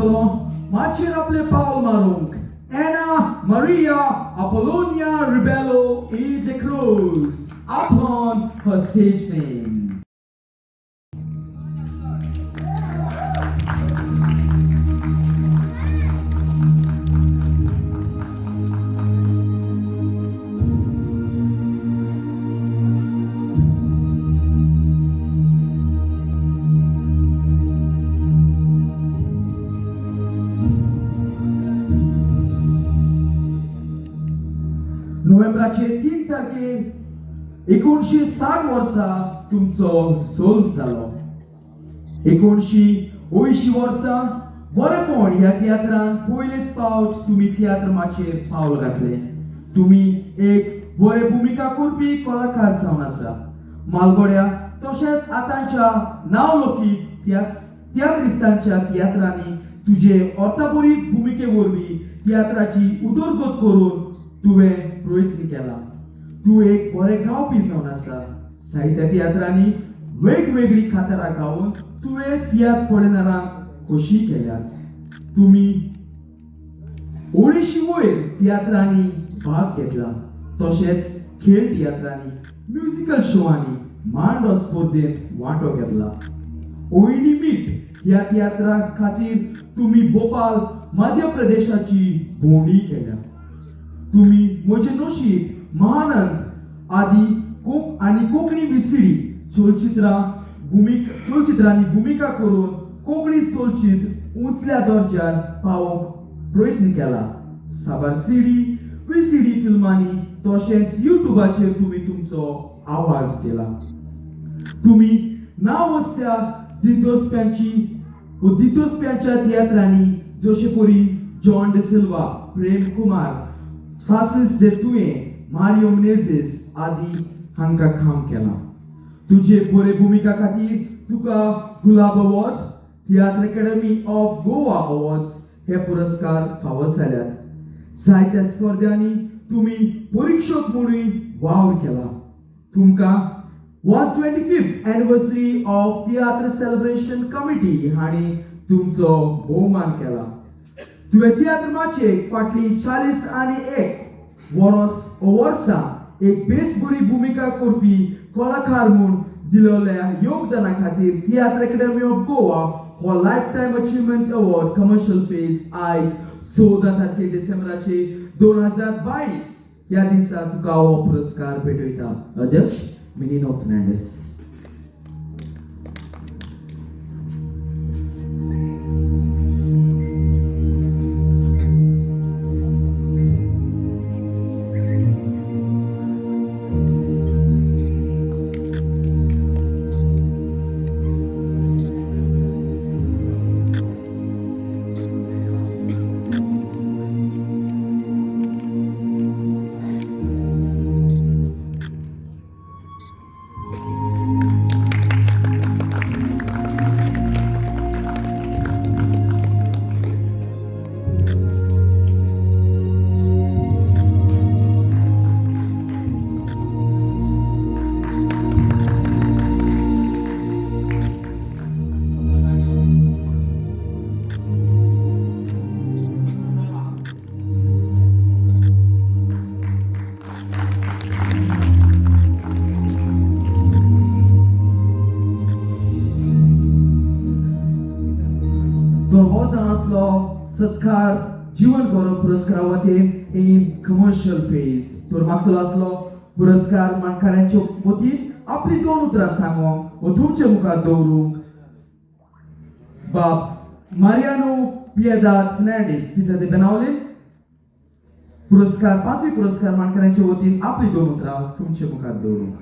Aplon, macie आपले पाऊल मारूंक Ana Maria Apollonia Rebello e de Cruz. Aplon, her stage name. नोव्हेंबराचे 3 तारखेर 1960 वर्सा तुमचो सोल जालो. 1980 वर्सा बरेपण ह्या तियात्रान पयलेच फावट तुम्ही तियात्रमाचेर पावल घातले. तुम्ही एक बरे भूमिका करपी कलाकार जावन आसा. मालगोड्या तशेंच आतांच्या नावलौकीक तियात्रिस्तांच्या तियात्रांनी तुझे अर्थाभरीत भूमिके वरवीं तियात्राची उदरगत करून तुवें प्रयत्न केला. तू एक बरे गावपी जावन आसा. साहित्य तियात्रांनी वेगवेगळी खातारां गावून तुवें तियात्र पळयणारांक खोशी केल्यात. तुम्ही 1900 वयर तियात्रांनी भाग घेतला. तशेंच खेळ तियात्रांनी, म्युझिकल शोआंनी, मांडो स्पर्धेंत वांटो घेतला. ओयनी मीट ह्या तियात्रा खातीर तुम्ही भोपाल मध्य प्रदेशाची भोंवडी केल्या. तुम्ही म्हजे नशीब, महानंद आदी आणि कोंकणी विसिडी चलचित्रांनी भूमिका करून कोंकणी चलचित्र उंचल्या दर्ज्यार पावोवंक प्रयत्न केला. साबार सीडी, विसिडी फिल्मांनी तशेंच युट्यूबाचेर तुम्ही तुमचो आवाज दिला. तुम्ही नावस्त्या दिग्दर्शकांच्या तियात्रांनी जशे परी जॉन डे सिल्वा, प्रेम कुमार, फ्रांसिस de Tuye, मारियो मेनेझेस आदी हांकां काम केला. तुझे बरे भूमिका खातीर तुका Gulab award, theatre academy of Goa awards हे पुरस्कार फावो जाल्यात. जायत्या स्पर्धांनी तुम्ही परीक्षक म्हणून वावर केला. तुमकां 125th anniversary of theatre celebration committee हांणी तुमचो भोवमान केला. तुवें तियात्रमाचे फाटली 41 वर्सां एक बेसबरी भूमिका करपी कलाकार म्हूण दिलेल्या योगदाना खातीर थिएटर अकॅडमी ऑफ गोवा हो life time achievement award commercial phase आयज 14 तारखेर डिसेंबराचे 2022 ह्या दिसा तुका हो पुरस्कार भेटयता. अध्यक्ष Menino Fernandes. सत्कार जीवन गौरव पुरस्कार वतीन इन कमर्शियल फेज तर मागतलो आसलो पुरस्कार मानकारांच्या वतीन आपली 2 उतरां सांगोंक व तुमचे मुखार दवरूंक बाब मारियानो पिएदाद फर्नांडीस पिता de Benaulin पुरस्कार 5वी पुरस्कार मानकारांच्या वतीन आपली 2 उतरां तुमचे मुखार दवरूंक